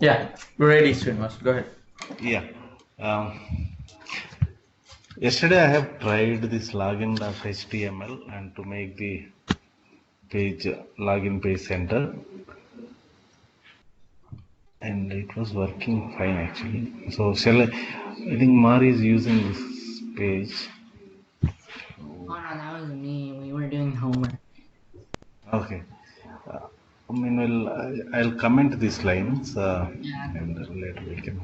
Yeah, ready, Srinivas. Go ahead. Yeah. Um, Yesterday I have tried this login.html and to make the page login page center, and it was working fine actually. So I think Mari is using this page. Oh no, that was me. We were doing homework. Okay. Well, I'll comment these lines Yeah. and later we can.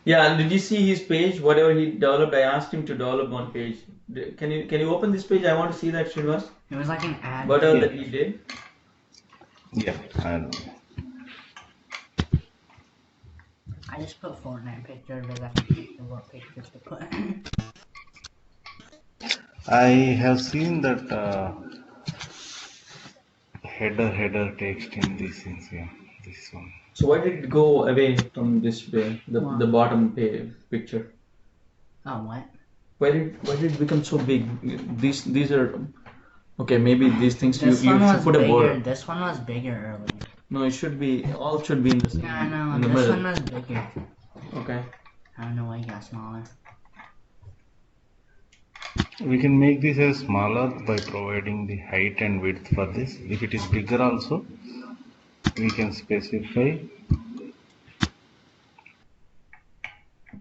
Yeah, and did you see his page? Whatever he developed, I asked him to develop one page. Can you open this page? I want to see that, Srinivas. It was like an ad. Whatever Yeah. that he did. Yeah. I just put Fortnite pictures, but I forget what pictures to put. I have seen that header text in these things. Yeah, this one. So why did it go away from this way, the Wow. the bottom picture? Oh, what? Why did it become so big? These are okay. Maybe these things This you one should was put a bigger. border. This one was bigger earlier. No, it should be all should be in the Yeah, I in know. the This middle. one was bigger. Okay. I don't know why it got smaller. We can make this as smaller by providing the height and width for this. If it is bigger also, we can specify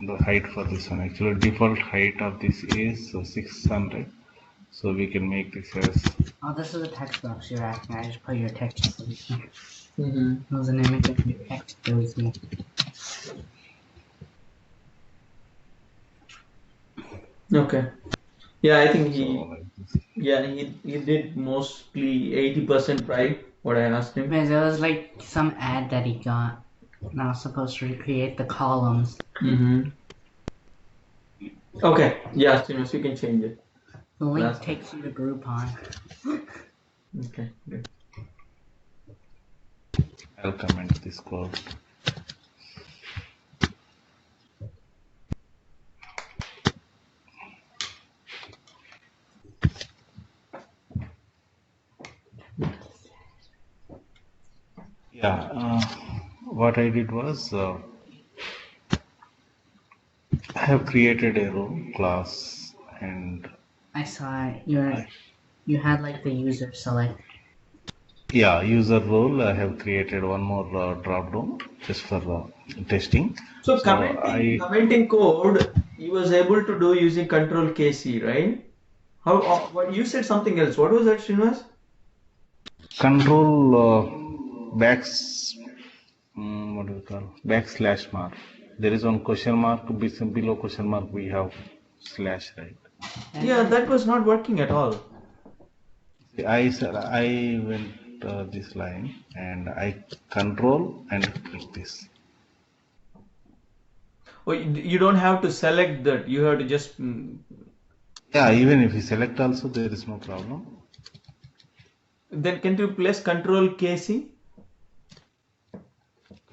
the height for this one. Actually, default height of this is 600. So we can make this as. Oh, this is a text box you're asking. I just put your text solution. Mm-hmm. It was an image of your text solution. Okay. Yeah, I think So he like this. he did mostly 80% right. What I asked him. Because it was like some ad that he got. And I was supposed to recreate the columns. Mm-hmm. Okay. Yeah, Srinivas, you can change it. The link Last- takes you to Groupon. Okay. Good. I'll comment this code. Yeah, what I did was I have created a role class, and I saw it. You had like the user select. yeah, user role. I have created one more drop down just for testing. So, So commenting code, he was able to do using Control KC, right? How? What you said something else. What was that, Srinivas? control what do we call backslash mark. There is one question mark below question mark. We have slash, right? Yeah, that was not working at all. I went this line and I control and click this. Oh, you don't have to select that. You have to just. Yeah, even if you select also, there is no problem. Then can you place Control KC?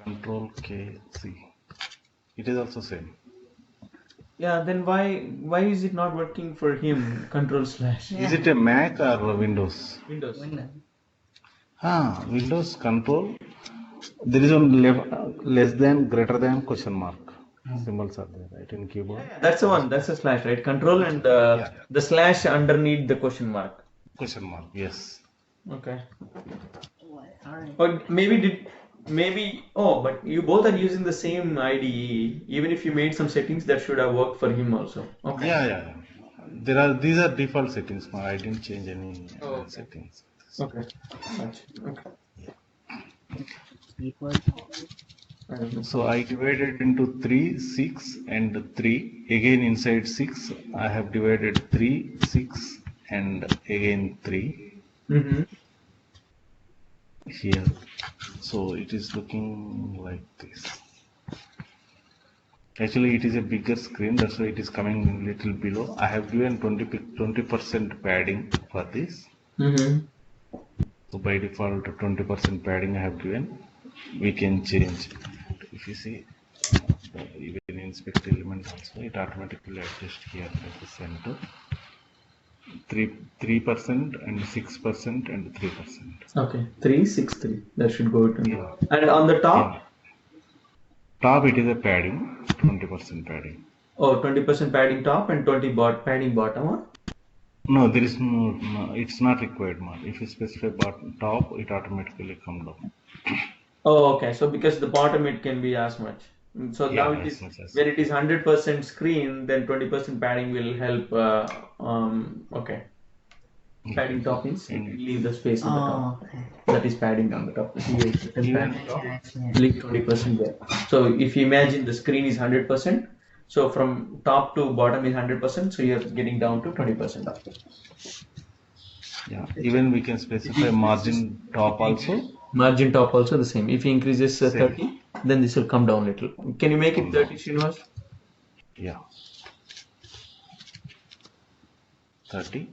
Control KC. It is also same. Yeah. Then why is it not working for him? Control slash. Is it a Mac or Windows? Windows. Windows control. There is one less than, greater than question mark. Symbols are there, right, in keyboard. Yeah, that's the one. That's a slash, right? Control and the slash underneath the question mark. Question mark, yes. Okay. Alright. Or but you both are using the same IDE. Even if you made some settings, that should have worked for him also. Okay. Yeah. These are default settings. I didn't change any Okay. settings. Okay. Gotcha. Okay. I don't know. So I divided into 3, 6 and 3. Again inside 6, I have divided 3, 6 and again 3 Mm-hmm. here. So it is looking like this. Actually, it is a bigger screen, that's why it is coming a little below. I have given 20% padding for this. Mm-hmm. So by default, 20% padding I have given. We can change. If you see, even inspect element also, it automatically adjusts here at the center. 3% and 6% and 3%. Okay. 3, 6, 3. That should go to. Yeah. And on the top. Top it is a padding, 20% padding. Oh, 20% padding top and 20 padding bottom. Huh? No, there is no, it's not required, man. If you specify top, it automatically come down. Oh, okay. So because the bottom it can be as much. So now Yeah, it as is much as. when it is 100% screen, then 20% padding will help. Okay. Padding top means And leave the space on the top. Oh, okay. That is padding on the top. Here is written even padding top. Yeah. Leave 20% there. So if you imagine the screen is 100%, so from top to bottom is 100%, so you're getting down to 20%. yeah, even we can specify margin top also. Margin top also the same. If he increases Same. 30, then this will come down little. Can you make it Come 30, down. Srinivas? Yeah. 30.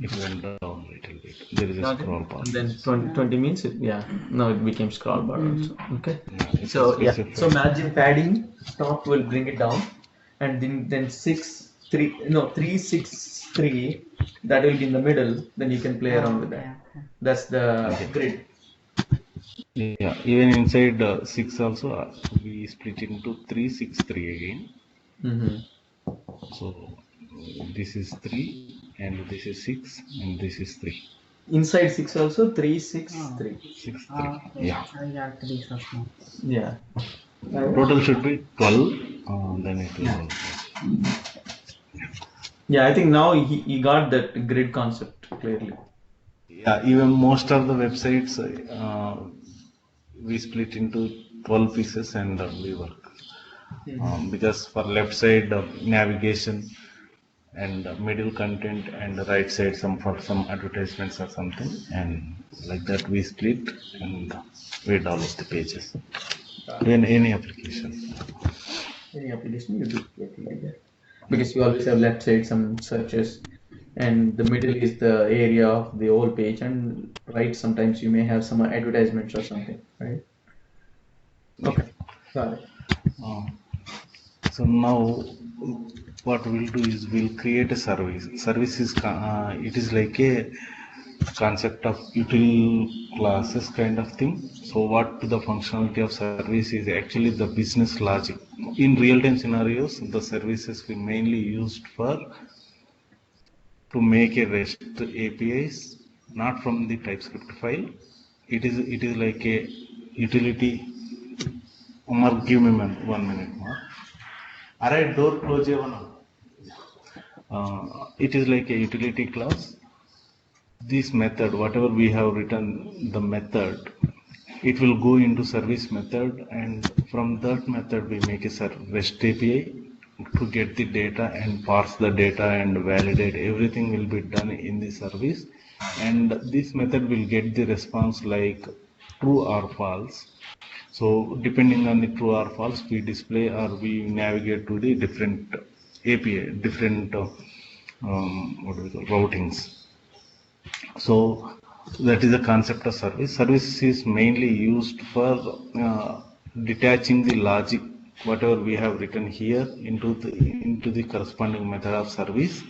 It went down a little bit. There is a Okay. scroll bar. And then 20 means it, yeah. Now it became scroll bar also. Okay. Yeah, if So you yeah. specify- So margin padding top will bring it down, and then 3 6 3 that will be in the middle. Then you can play around with that. Okay. That's the grid. Yeah, even inside 6 also we split into 3, 6, 3 again. Mm-hmm. So this is 3 and this is 6 and this is 3. Inside 6 also 3 6 3. 6, 3. Okay. Yeah. So you have to be so small. Yeah. Total should be 12. Then it will. Yeah, I think now he got that grid concept clearly. Yeah, even most of the websites we split into 12 pieces and we work. Because for left side navigation and middle content and the right side for some advertisements or something, and like that we split and we develop the pages in any application. Any application you do it like that. Because you always have left side some searches, and the middle is the area of the whole page, and right sometimes you may have some advertisements or something, right? Okay, got it. So now what we'll do is we'll create a service. Service is it is like a concept of util classes kind of thing. So what the functionality of service is actually the business logic. In real-time scenarios, the services we mainly used for to make a REST APIs, not from the TypeScript file. It is like a utility. Omar, give me 1 minute more. Alright, door close it is like a utility class. This method, whatever we have written the method, it will go into service method, and from that method we make a REST API to get the data and parse the data and validate. Everything will be done in the service, and this method will get the response like true or false. So depending on the true or false, we display or we navigate to the different API, different what do we call routings. So that is the concept of service. Service is mainly used for detaching the logic, whatever we have written here, into the corresponding method of service,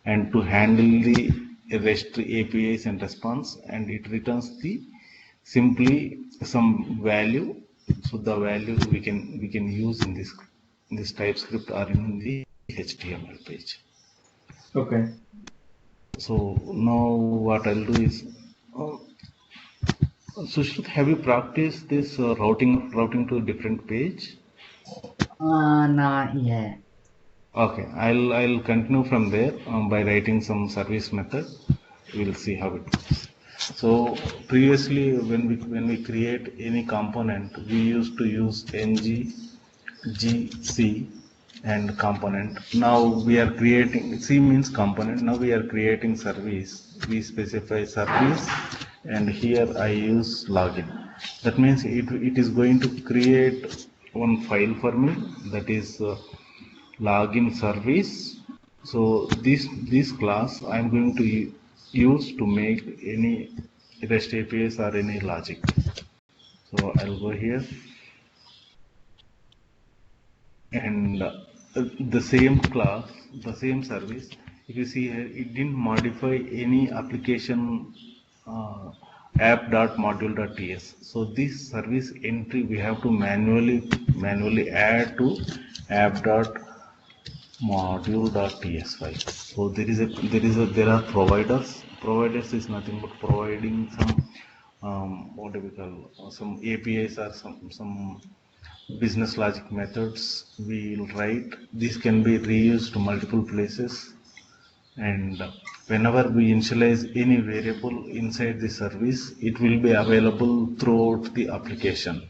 and to handle the REST APIs and response, and it returns the simply some value. So the value we can use in this TypeScript or in the HTML page. Okay. So now what I'll do is, Sushrit, have you practiced this routing to a different page? Not yet. Okay, I'll continue from there by writing some service method. We'll see how it goes. So previously, when we create any component, we used to use ng, gc, and component. Now we are creating, C means component. Now we are creating service. We specify service, and here I use login. That means it is going to create one file for me, that is login service. So this class I am going to use to make any REST APIs or any logic. So I'll go here, and the same class, the same service, if you see here, it didn't modify any application app.module.ts. So this service entry we have to manually add to app.module.ts file. So there are providers. Providers is nothing but providing some what do we call some APIs or some business logic methods we will write. This can be reused to multiple places, and whenever we initialize any variable inside the service, it will be available throughout the application.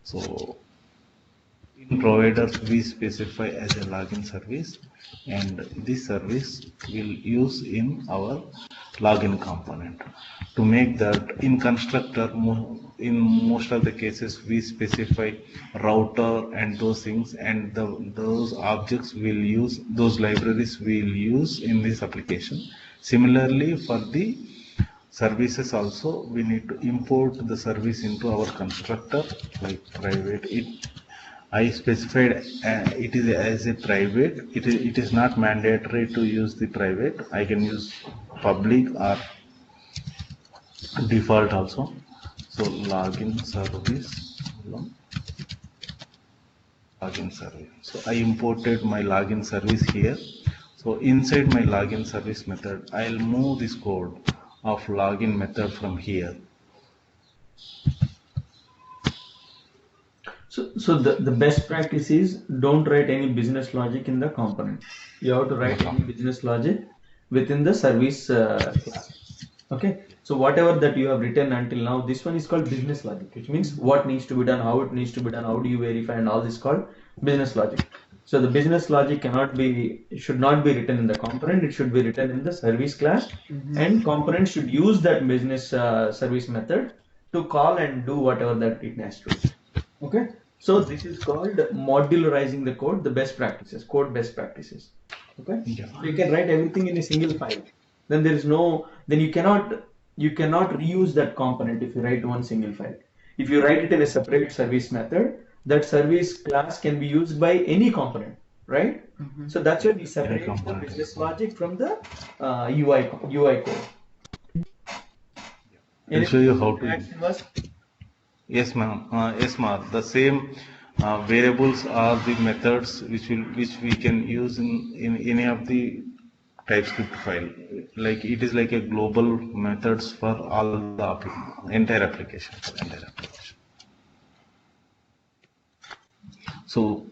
So in providers we specify as a login service, and this service will use in our login component. To make that in constructor, in most of the cases we specify router and those things, and those objects will use, those libraries will use in this application. Similarly for the services also, we need to import the service into our constructor, like private. I specified it is as a private. It is not mandatory to use the private. I can use public or default also. So login service, login service. So I imported my login service here. So inside my login service method, I'll move this code of login method from here. So the best practice is don't write any business logic in the component. You have to write any business logic within the service class. Okay. So whatever that you have written until now, this one is called business logic, which means what needs to be done, how it needs to be done, how do you verify, and all this called business logic. So the business logic should not be written in the component. It should be written in the service class, and component should use that business service method to call and do whatever that it has to do. Okay. So this is called modularizing the code, the best practices, code best practices. Okay. Yeah. So you can write everything in a single file. Then you cannot reuse that component if you write one single file. If you write it in a separate service method, that service class can be used by any component, right? So that's why we separate the business logic from the UI code. I'll show you how to. Yes, ma'am. Yes, ma'am. The same variables are the methods which we can use in any of the TypeScript file. Like it is like a global methods for all the entire application. So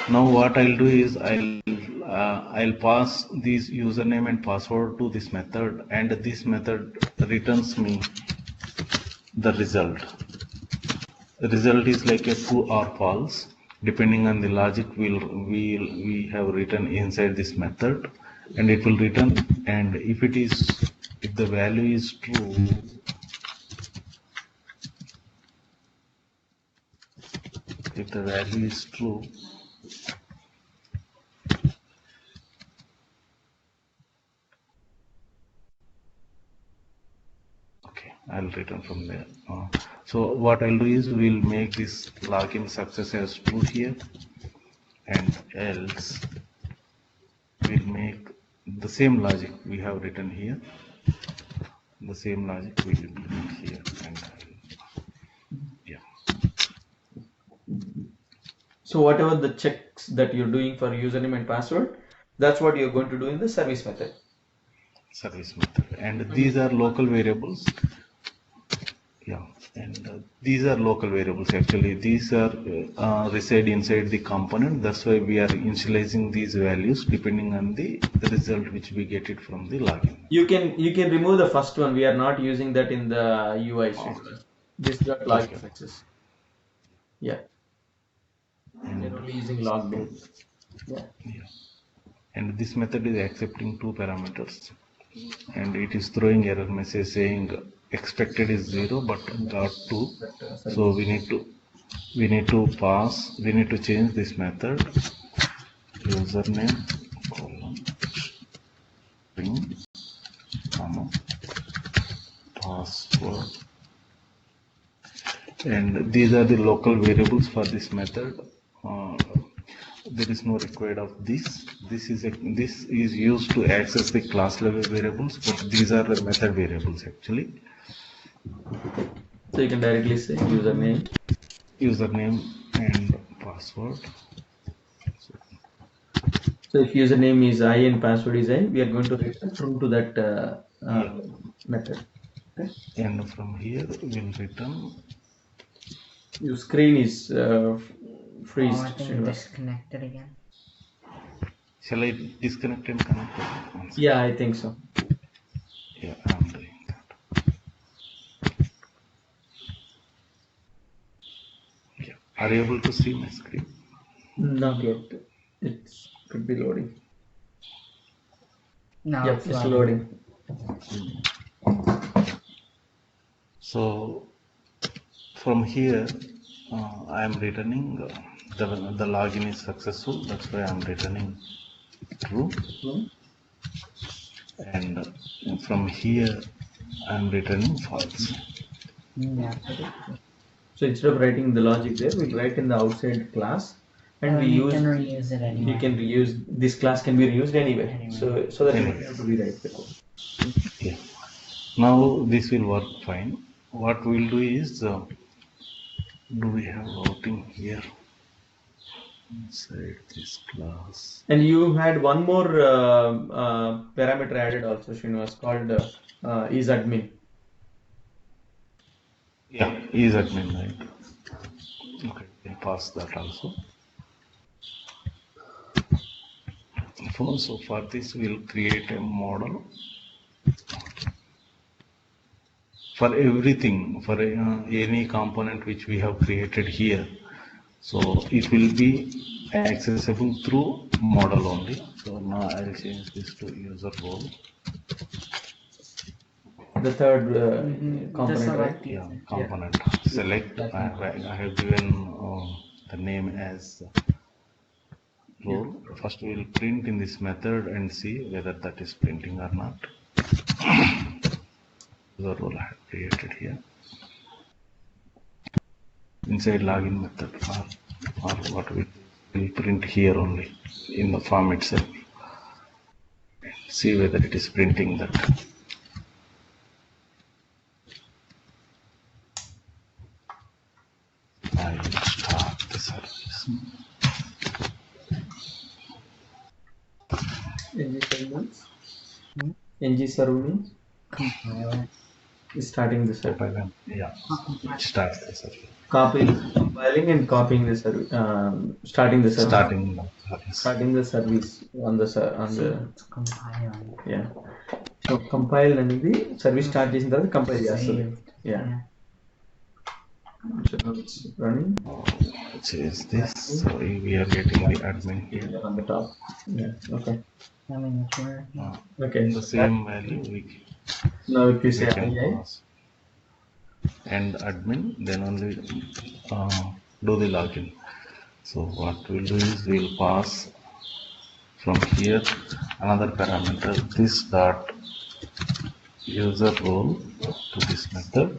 now what I'll do is I'll pass this username and password to this method, and this method returns me the result. The result is like a true or false, depending on the logic we have written inside this method, and it will return. And if the value is true, if the value is true, okay, I'll return from there. So what I'll do is we'll make this login success as true here, and else we'll make the same logic we have written here. The same logic we will implement here, and yeah. So whatever the checks that you're doing for username and password, that's what you're going to do in the service method. Service method, and these are local variables. Yeah, and these are local variables. Actually, these are reside inside the component. That's why we are initializing these values depending on the result which we get it from the login. You can remove the first one. We are not using that in the UI sheet. This is not login success. Yeah. We're only using logged. Yeah. And this method is accepting two parameters, and it is throwing error message saying expected is 0 but got 2. So we need to change this method username string password, and these are the local variables for this method. there is no required of this. This is used to access the class level variables, but these are the method variables actually. So you can directly say username. Username and password. So if username is I and password is I, we are going to return true to that Yeah. method. Okay. And from here we'll return. Your screen is Oh, freeze. I think Srinivas. disconnected again. Shall I disconnect and connect? One second. Yeah, I think so. Yeah, I'm doing that. Yeah. Are you able to see my screen? Not yet. It could be loading. No, Yep, it's loading. So from here, I am returning the login is successful. That's why I'm returning true. And from here, I'm returning false. Yeah. So instead of writing the logic there, we'll write in the outside class, and we you use. can reuse it anyway. You can reuse this class can be reused anyway. So that you don't have to rewrite the code. Yeah. Now this will work fine. What we'll do is, do we have routing here inside this class? And you had one more parameter added also, Srinivas, called isAdmin. Yeah, is admin, right? Okay, we'll pass that also. So for this, we'll create a model for everything, for any component which we have created here. So it will be accessible through model only. So now I'll change this to user role. The third component, select right? Yeah, component. Select. I have given the name as role. First we will print in this method and see whether that is printing or not. The role I have created here. Inside login method or what we will print here only in the form itself. See whether it is printing that. I will start the service. ng server means compiler. is starting the server. Yeah, it starts the service. Compiling and copying the service. Starting the service. Starting the service on the It's compiling. yeah. So compile అనేది service start చేసిన తర్వాత compile చేస్తుంది. Yeah. So now it's running. Which is this? So we are getting the admin here on the top. Yeah. Okay. I mean, it's working. Okay. The same value Now if you say can I, pass. And admin, then only do the login. So what we'll do is we'll pass from here another parameter, this dot user role to this method.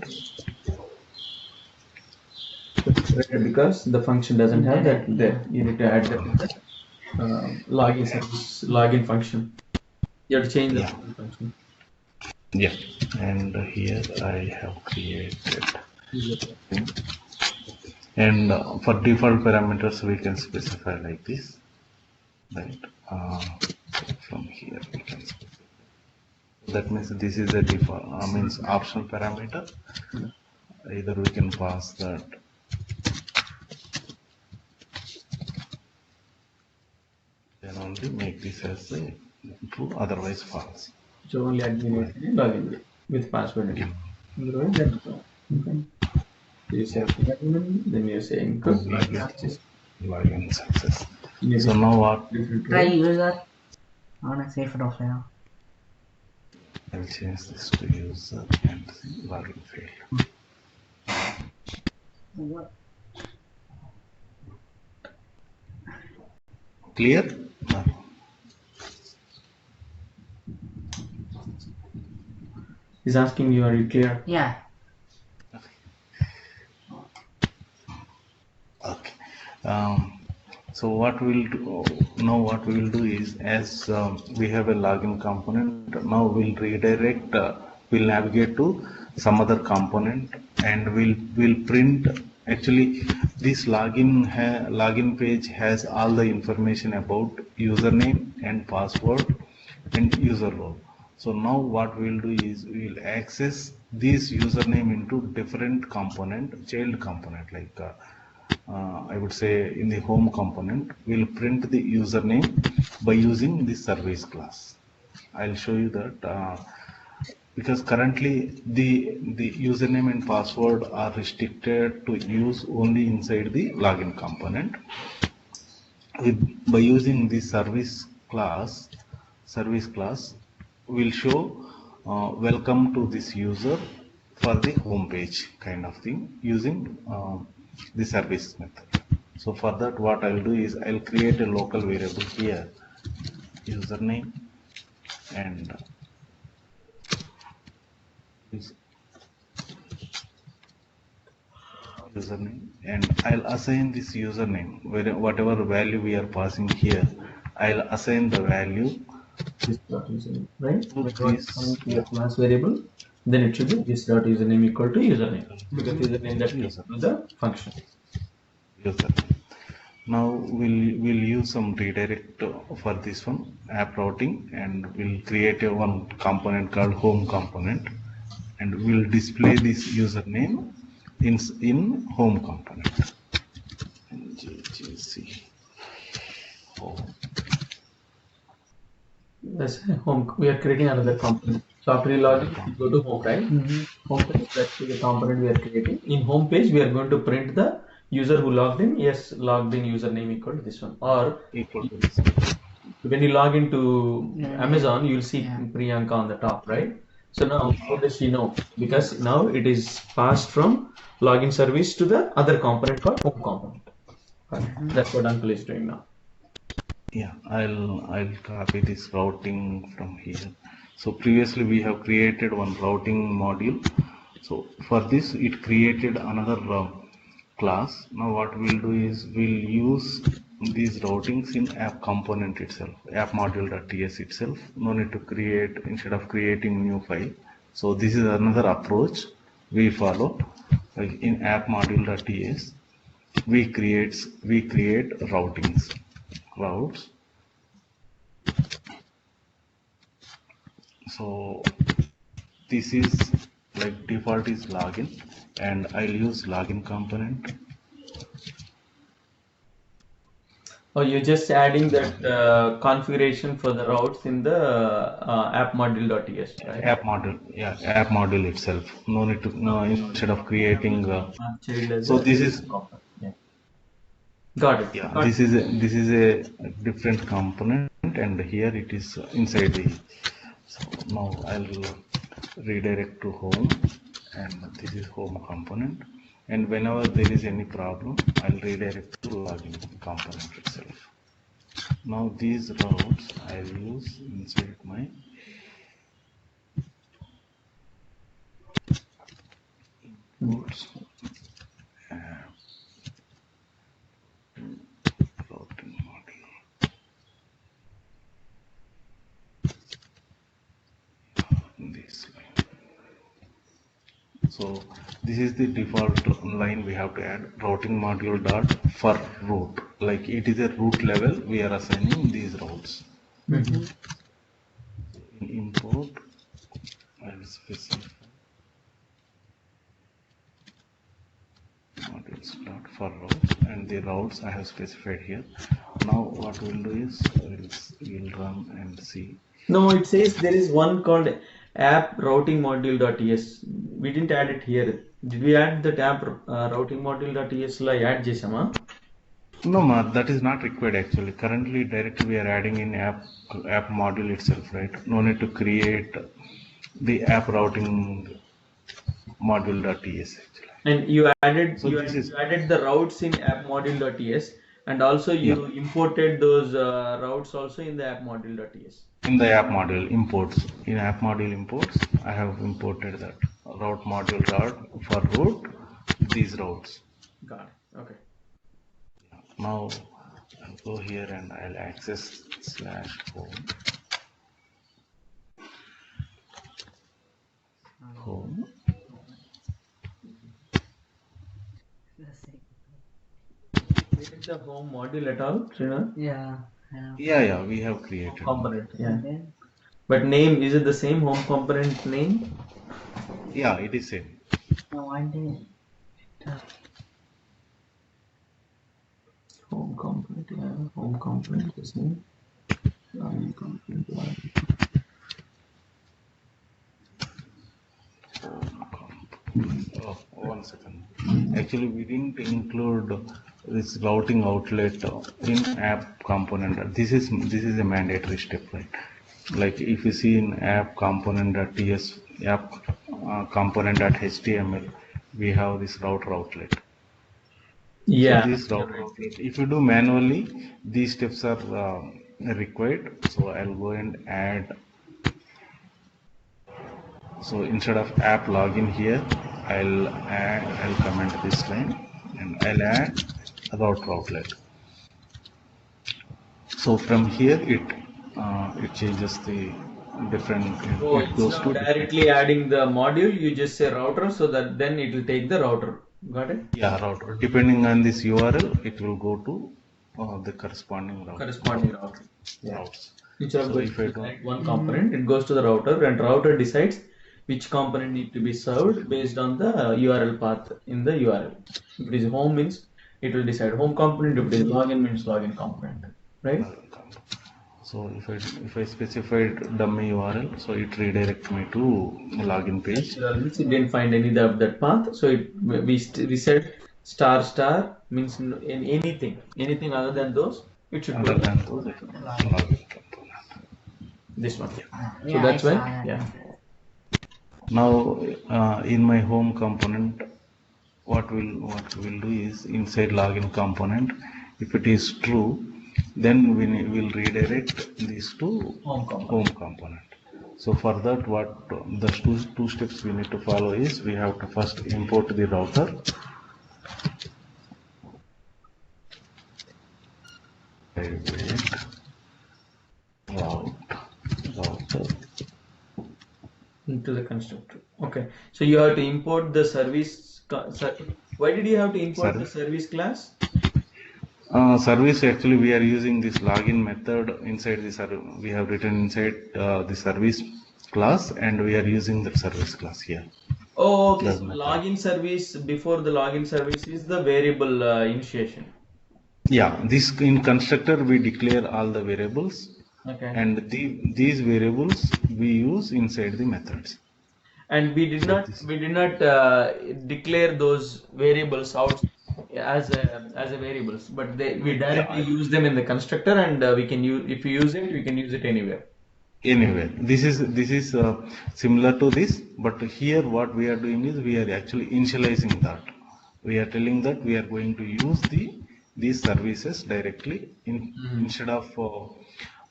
Because the function doesn't have that, you need to add that login service, login function. You have to change the function. Yeah, and here I have created. And for default parameters, we can specify like this, right? From here we can specify. That means this is a default, means optional parameter. Either we can pass that. Then only make this as a true, otherwise false. So only admin login with password. Otherwise, then okay. You say admin, then you're saying good. Login success. So now what? Try user. I want to save it off now. I'll change this to user and login failed. What? Clear? No. He's asking you, are you clear? Yeah. Okay. So what we'll do now, what we will do is, as we have a login component, now we'll redirect, we'll navigate to some other component, and we'll print. Actually, this login page has all the information about username and password and user role. So now what we'll do is we'll access this username into different component, child component, like I would say in the home component, we'll print the username by using the service class. I'll show you that because currently the username and password are restricted to use only inside the login component. By using the service class will show welcome to this user for the home page kind of thing using the service method. So for that, what I'll do is I'll create a local variable here, username, and username, and I'll assign this username whatever value we are passing here. I'll assign the value this dot username, right? to This your class variable, then it should be this dot username equal to username, because username that is the function. Username. Now we'll use some redirect for this one, app routing, and we'll create a one component called home component, and we'll display this username in home component. GGC home. That's home. We are creating another component. So after you log in, you go to home, right? Home page, that's the component we are creating. In home page, we are going to print the user who logged in. Yes, logged in username equal to this one. Or Equal to this. when you log into Amazon, you'll see Priyanka on the top, right? So now, how does she know? Because now it is passed from login service to the other component called home component. That's what Uncle is doing now. Yeah, I'll copy this routing from here. So previously we have created one routing module. So for this, it created another class. Now what we'll do is we'll use these routings in app component itself, app module.ts itself. No need to create, instead of creating new file. So this is another approach we follow. Like in app module.ts, we create routings, routes. So this is like default is login, and I'll use login component. Oh, you're just adding that configuration for the routes in the app module.ts, right? App module, yeah, app module itself. No need to, no, instead of creating. So this is. Yeah. Got it. Yeah, this is a different component, and here it is inside the. So now I'll redirect to home, and this is home component. And whenever there is any problem, I'll redirect to login component itself. Now these routes I'll use inside my imports. Routing module. This line. So this is the default line we have to add, routing module dot for route. Like it is a route level, we are assigning these routes. In import, I will specify modules dot for routes, and the routes I have specified here. Now what we'll do is we'll run and see. No, it says there is one called app routing module.ts. We didn't add it here. Did we add that app routing module.ts like add JSON? No, ma, that is not required actually. Currently, directly we are adding in app module itself, right? No need to create the app routing module.ts actually. And you added added the routes in app module.ts, and also you imported those routes also in the app module.ts. In the app module imports, in app module imports, I have imported that route module for route these routes. Got it. Okay. Now go here and I'll access /home. Home. Create the home module at all, Srinath? Yeah. Yeah, we have created. Component, yeah. Okay. But name, is it the same home component name? Yeah, it is same. No, I did. Home component, yeah. Home component is name. Home component, yeah. Oh, 1 second. Actually, we didn't include this routing outlet in app component. This is a mandatory step, right? Like if you see in app component.ts, app component.html, we have this router outlet. Yeah. So this router outlet, if you do manually, these steps are required. So I'll go and add. So instead of app login here, I'll comment this line and I'll add a router outlet. So from here it changes the different. Oh, it it's goes not to directly adding the module, you just say router, so that then it will take the router. Got it? yeah, router. Depending on this URL, it will go to the corresponding router. Corresponding router. Yeah. Routes. Instead of So going if I to don't- select one component, it goes to the router, and router decides which component need to be served based on the URL path in the URL. If it is home means it will decide home component. If it is login means login component, right? So if I specified dummy URL, so it redirects me to login page. Means it didn't find any of that path, so we said ** means in anything other than those, it should Other go. than those, it will login component. This one. Yeah, So that's I saw why, that. yeah. Now in my home component, what we'll do is inside login component, if it is true, then we will redirect this to Home component. So for that, what the two steps we need to follow is we have to first import the router. Router into the constructor. Okay, so you have to import the service. Why did you have to import the service class? Service, actually we are using this login method inside the service. We have written inside the service class, and we are using the service class here. Oh, okay. So login service, before the login service is the variable initiation. Yeah, this in constructor we declare all the variables. Okay. And these variables we use inside the methods. And we did not declare those variables out as a variables, but we directly use them in the constructor, and we can use, if we use it, we can use it anywhere. Anywhere. This is similar to this, but here what we are doing is we are actually initializing that. We are telling that we are going to use these services directly instead of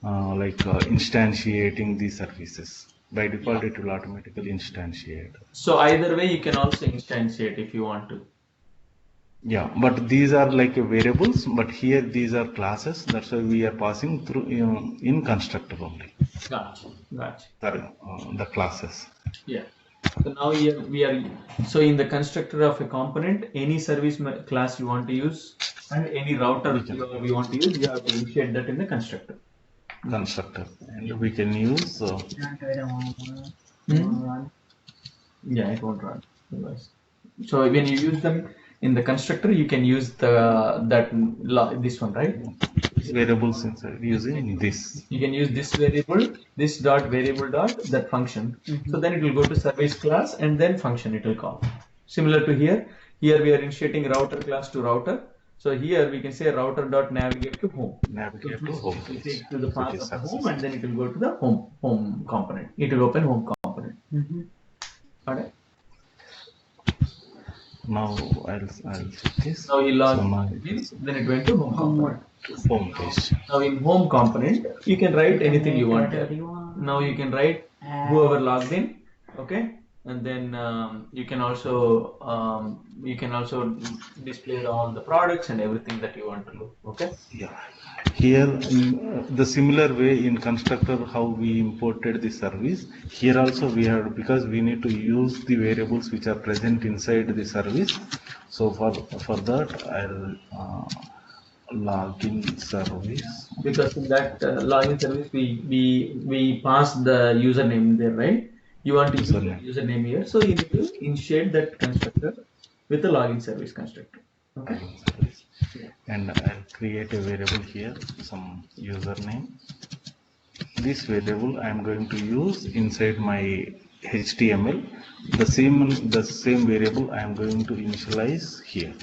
instantiating these services. By default, it will automatically instantiate. So either way, you can also instantiate if you want to. Yeah, but these are like variables, but here these are classes. That's why we are passing through in constructor only. Gotcha. Sorry, the classes. Yeah. So now here we are. So in the constructor of a component, any service class you want to use and any router you want to use, you have to initiate that in the constructor. And we can use. Yeah, it won't run. So when you use them in the constructor, you can use this one, right? Variables inside using this. You can use this variable, this dot variable dot that function. So then it will go to service class and then function it will call. Similar to here. Here we are initiating router class to router. So here we can say router dot navigate to home. Navigate to home. Take to the path of the home, and then it will go to the home component. It will open home component. Alright. Now I'll check this. Now you log in, then it went to home component. Home page. Now in home component, you can write anything you want here. Now you can write whoever logged in, okay? and then you can also display all the products and everything that you want to do. Okay. Yeah. Here, the similar way in constructor, how we imported the service, here also we have, because we need to use the variables which are present inside the service. So for that, I'll login service. Because in that login service, we pass the username there, right? You want to use the username here, so you need to initiate that constructor with the login service constructor. Okay. And I'll create a variable here, some username. This variable I am going to use inside my HTML. The same variable I am going to initialize here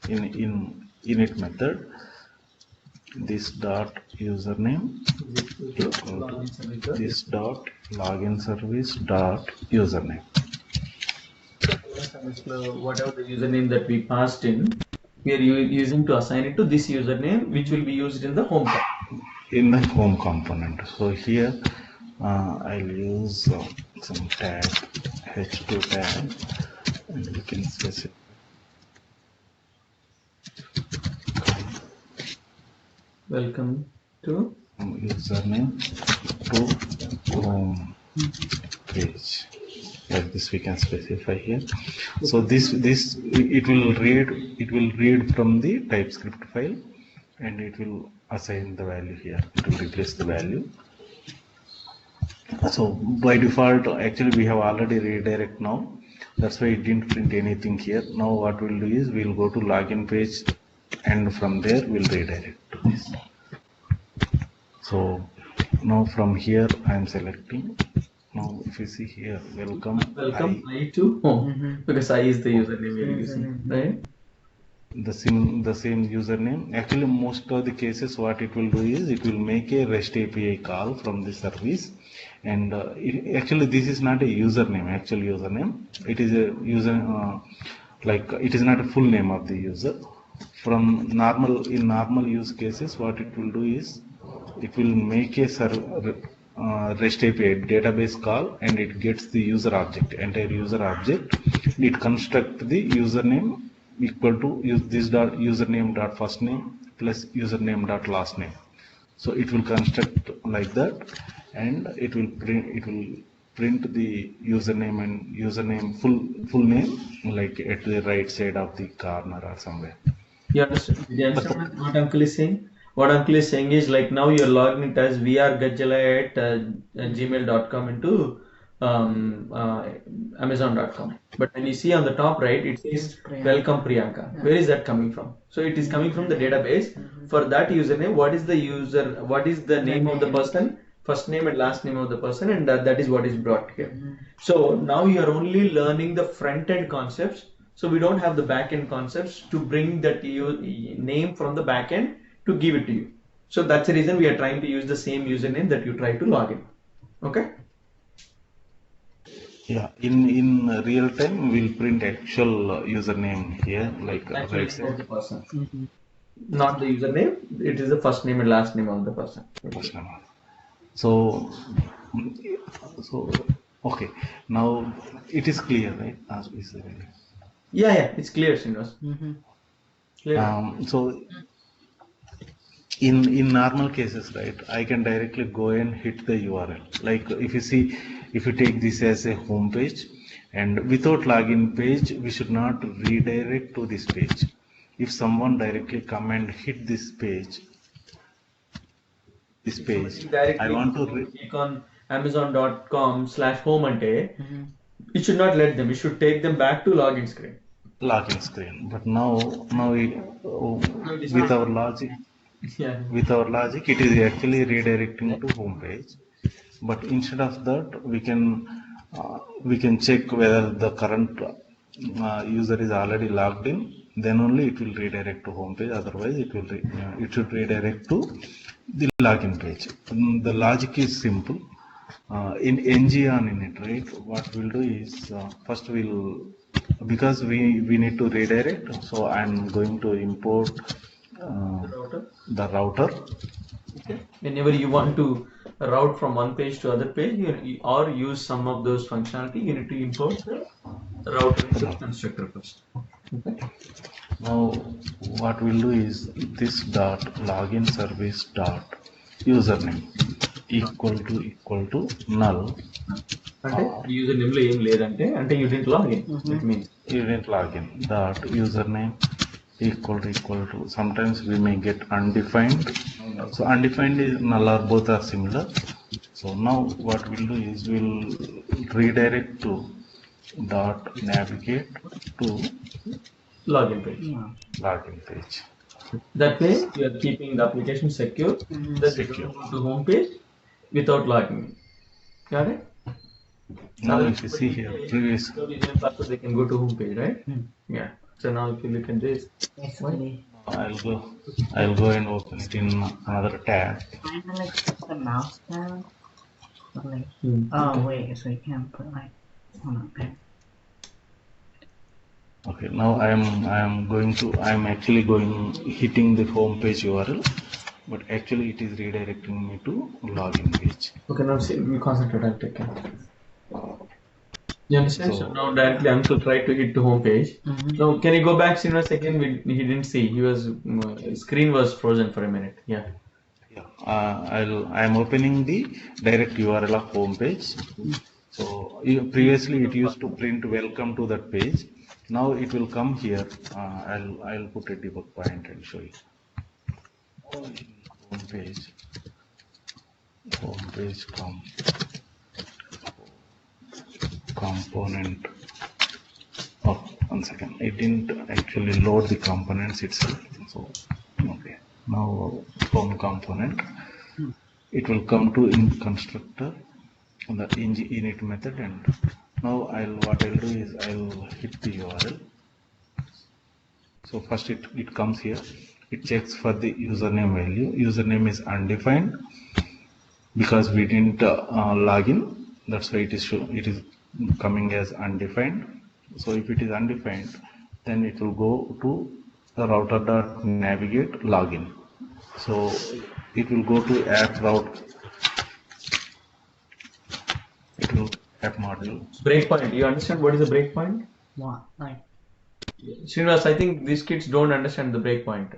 in init method. This dot username equal to this dot login service dot username. Whatever the username that we passed in, we are using to assign it to this username, which will be used in the home component. In the home component. So here I'll use some tag h2 tag, and we can specify welcome to username to home page. Like this we can specify here. So this it will read from the TypeScript file, and it will assign the value here. It will replace the value. So by default, actually we have already redirect now. That's why it didn't print anything here. Now what we'll do is we'll go to login page, and from there we'll redirect to this. So now from here I am selecting. Now if you see here, welcome I to home, because I is the username we are using, right? The same username. Actually, most of the cases, what it will do is it will make a REST API call from the service, and actually this is not a username. Actual username. It is a user like it is not a full name of the user. In normal use cases, what it will do is it will make a REST API database call, and it gets the user object, entire user object. It constructs the username equal to this dot username dot first name plus username dot last name. So it will construct like that, and it will print the username and username full name, like at the right side of the corner or somewhere. You understand? Did you understand what Uncle is saying? What Uncle is saying is, like, now you're logging it as vrgajala at gmail.com into amazon.com, but when you see on the top right, it says welcome Priyanka. Where is that coming from? So it is coming from the database. For that username, what is the name of the person, first name and last name of the person, and that is what is brought here. So now you are only learning the front end concepts, so we don't have the back end concepts to bring that name from the back end to give it to you. So that's the reason we are trying to use the same username that you try to log in. Okay. Yeah, in real time we'll print actual username here, like right side. Of the person. Not the username. It is the first name and last name of the person. First name. So okay. Now it is clear, right? Yeah, it's clear, Srinivas. Clear. So in normal cases, right, I can directly go and hit the URL. Like if you take this as a home page, and without login page, we should not redirect to this page. If someone directly come and hit this page, I want to click on amazon.com/home ante, it should not let them. It should take them back to login screen. But now with our logic. Yeah. With our logic, it is actually redirecting to home page. But instead of that, we can check whether the current user is already logged in. Then only it will redirect to home page. Otherwise, it should redirect to the login page. The logic is simple. In ng-on init, right? What we'll do is first because we need to redirect. So I'm going to import the router. Okay. Whenever you want to route from one page to other page, or use some of those functionality, you need to import the router into the constructor first. Okay. Now what we'll do is this dot login service dot username equal to null. అంటే user name లో ఏం లేదంటే అంటే you didn't log in. It means You didn't log in. Dot username equal to sometimes we may get undefined. So undefined is null or both are similar. So now what we'll do is we'll redirect to dot navigate to login page. login page. That way you are keeping the application secure. That you don't go to home page without logging in. Got it? Now if you see here previous, So they can go to home page, right? Yeah. So now if you look at this, Basically, I'll go and open it in another tab. kind of like put the mouse down. But like, oh wait, so you can put like on a pen. Okay, now I'm actually hitting the home page URL, but actually it is redirecting me to login page. okay, now see, we concentrate on take care. You understand? So now directly Uncle tried to hit the home page. Now can you go back Srinivas again? He didn't see. He was screen was frozen for a minute. Yeah. I'm opening the direct URL of home page. So previously it used to print welcome to that page. Now it will come here. I'll put a debug point and show you. Home page component. Oh, 1 second. It didn't actually load the components itself. So okay. Now home component. It will come to in constructor on the init method, and now what I'll do is I'll hit the URL. So first it comes here. It checks for the username value. Username is undefined because we didn't log in. That's why it is coming as undefined. So if it is undefined, then it will go to the router.navigate login. So it will go to app route. It will app module. Breakpoint. You understand what is a breakpoint? What? Like, Srinivas, I think these kids don't understand the breakpoint.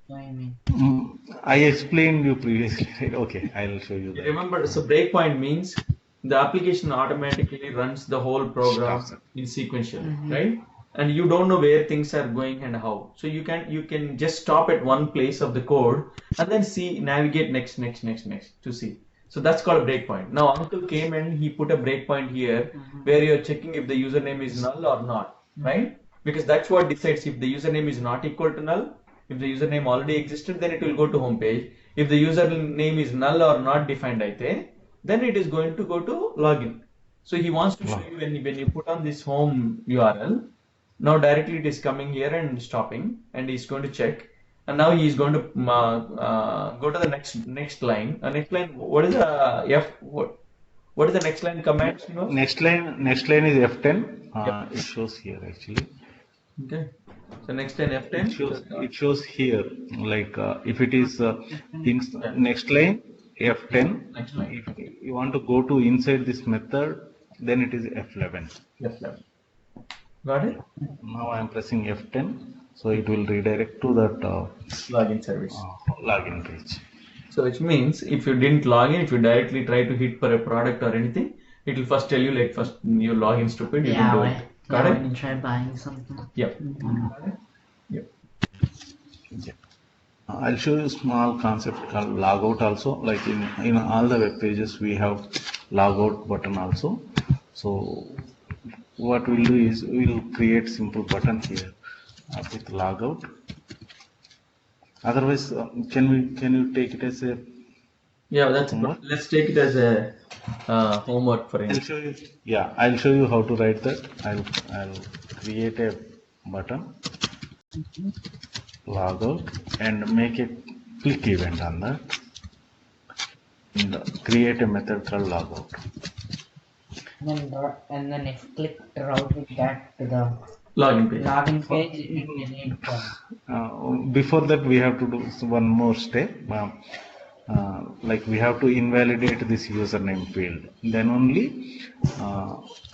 what do you mean? I explained you previously. Okay, I'll show you that. Remember, so breakpoint means the application automatically runs the whole program in sequential, right? And you don't know where things are going and how. So you can just stop at one place of the code and then navigate next to see. So that's called a breakpoint. Now Uncle came and he put a breakpoint here where you're checking if the username is null or not, right? Because that's what decides if the username is not equal to null. If the username already existed, then it will go to home page. If the username is null or not defined, then it is going to go to login. So he wants to show you when you put on this home URL. Now directly it is coming here and stopping, and he's going to check. And now he is going to go to the next line. Next line. What is the What is the next line command? Next line is F10. It shows here actually. Okay. So next line F10. It shows here like if it is next line F10. Next line. If you want to go to inside this method, then it is F11. F11. Got it? Now I am pressing F10, so it will redirect to that login service. Login page. So which means if you didn't log in, if you directly try to hit for a product or anything, it will first tell you like first you log in stupid, you can do it. Got it? When you try buying something. Yep. Yeah. I'll show you a small concept called logout also. Like in all the web pages we have logout button also. So what we'll do is we'll create simple button here with logout. Otherwise, can you take it as a that's homework? Let's take it as a homework for you. I'll show you how to write that. I'll create a button logout and make a click event on that and create a method called logout. And then if click the route with that to the login page, you need Before that we have to do one more step. like we have to invalidate this username field. Then only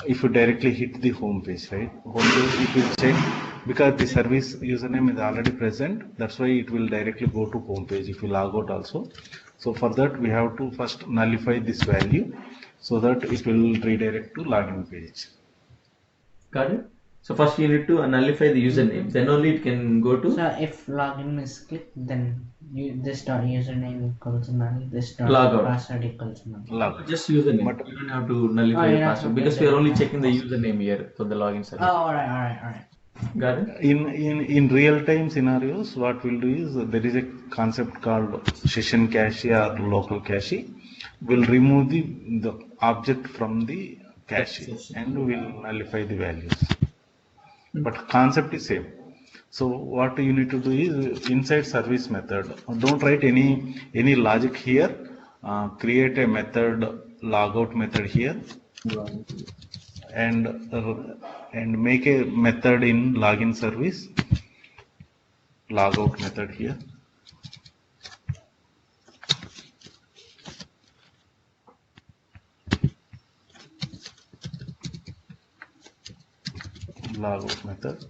if you directly hit the home page, right? Home page, it will check because the service username is already present. That's why it will directly go to home page if you log out also. So for that, we have to first nullify this value so that it will redirect to login page. Got it? So first you need to nullify the username, then only it can go to So if login is clicked, then this dot username equals null, this dot Logout. password equals null. Log. just username. But- You don't have to nullify Oh, the you don't password have to because we are only nullify checking the username here for the login Oh, service. alright. Got it? In real time scenarios, what we'll do is there is a concept called session cache or local cache. We'll remove the object from the cache and we'll nullify the values. But concept is same. So what you need to do is inside service method, don't write any logic here. Create a method, logout method here, and make a method in login service, logout method here. Logout method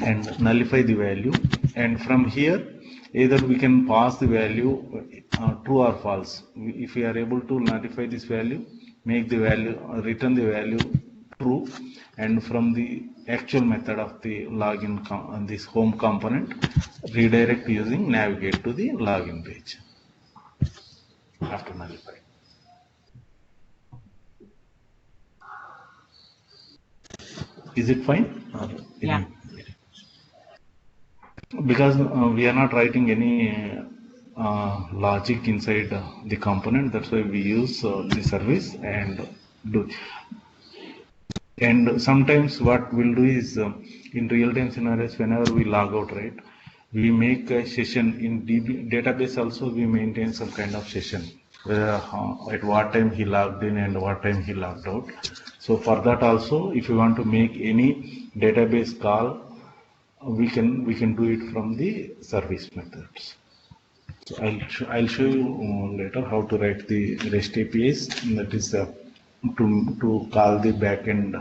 and nullify the value, and from here either we can pass the value true or false. If we are able to nullify this value, make the value return the value true, and from the actual method of the login this home component redirect using navigate to the login page after nullify. Is it fine? Yeah. Because we are not writing any logic inside the component, that's why we use the service and do. And sometimes what we'll do is in real-time scenarios, whenever we log out, right, we make a session in database also. We maintain some kind of session at what time he logged in and what time he logged out. So for that also, if you want to make any database call, we can do it from the service methods. So I'll show you later how to write the REST APIs, that is to call the backend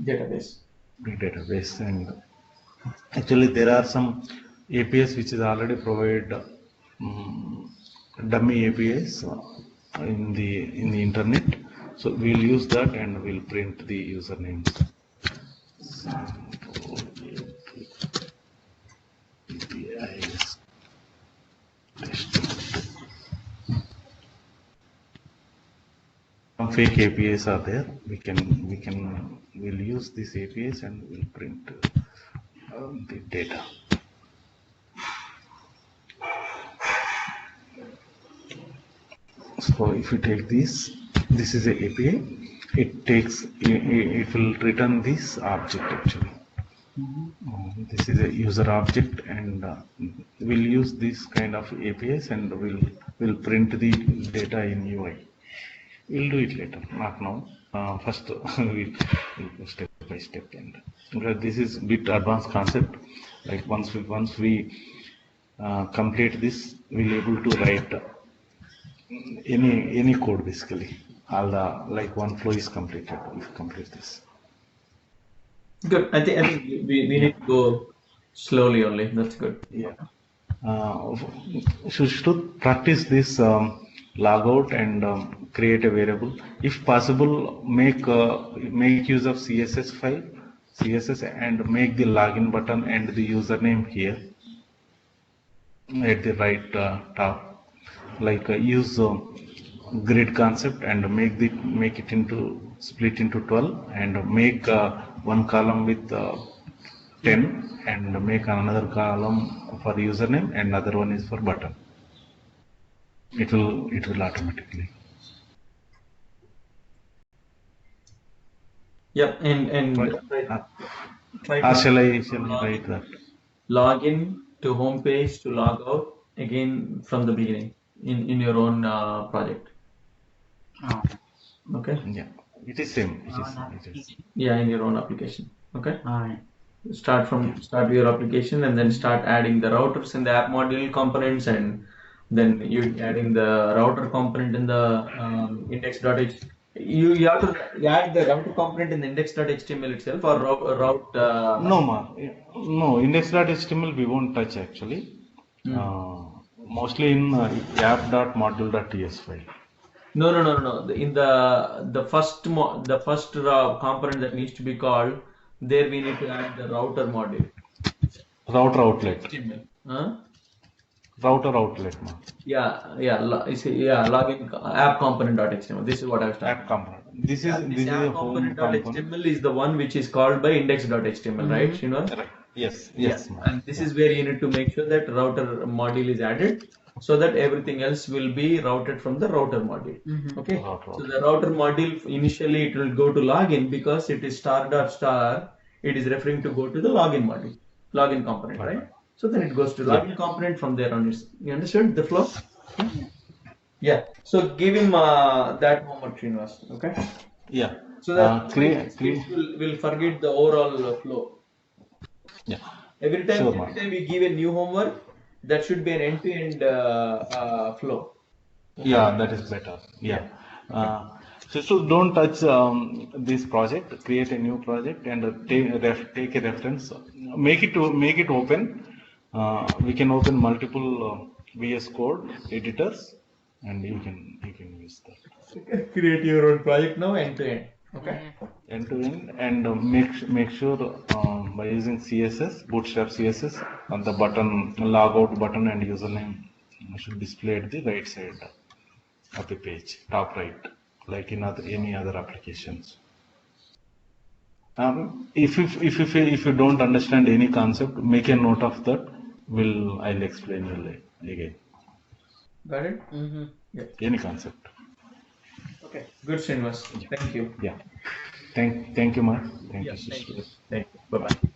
Database. database. And actually there are some APIs which is already provided dummy APIs in the internet. So we'll use that and we'll print the usernames. APIs. Some fake APIs are there. We'll use these APIs and we'll print the data. So if you take this is a API. It will return this object actually. This is a user object, and we'll use this kind of APIs and we'll print the data in UI. We'll do it later, not now. First we'll go step by step, and because this is bit advanced concept. Like once we complete this, we'll be able to write any code basically. All the like one flow is completed if you complete this. Good. I think we need to go slowly only. That's good. Yeah. Should practice this logout and create a variable. If possible, make use of CSS file, and make the login button and the username here at the right top. Like use grid concept and make it into split into 12 and make one column with 10 and make another column for username and another one is for button. It will automatically. Yep. And Shall I write that? log in to home page to log out again from the beginning in your own project. Oh. Okay. Yeah, it is same. It is. Yeah, in your own application. Okay. Alright. Start with your application and then start adding the routers and the app module components and Then you adding the router component in the index.html. You have to add the router component in the index.html itself, or route. No, no, index.html we won't touch actually. Mostly in app.module.ts file. No. In the first component that needs to be called, there we need to add the router module. Router outlet. HTML. Huh? Router outlet. Login app component.html. This is what I was talking. App component. This is app a home component. component.html is the one which is called by index.html, right, Srinivas? Correct. Yes. And this is where you need to make sure that router module is added, so that everything else will be routed from the router module. Okay. So the router module, initially it will go to login because it is star. It is referring to go to the login module, login component, right? So then it goes to login component. From there on, you understood the flow? Yeah. So give him that homework, Srinivas. Okay. Yeah. So that kids will forget the overall flow. Yeah. Every time we give a new homework, that should be an end-to-end flow. Yeah, that is better. Yeah. So don't touch this project. Create a new project and take a reference. Make it open. We can open multiple VS Code editors, and you can use that. Create your own project now, end-to-end. Okay. End-to-end, and make sure by using CSS, Bootstrap CSS, on the button, logout button and username should display at the right side of the page, top right, like in any other applications. If you don't understand any concept, make a note of that. I'll explain you again. Got it? Yeah. Any concept. Okay. Good, Srinivas. Thank you. Yeah. Thank you, Mark. Thank you, sister. Thank you. Bye-bye.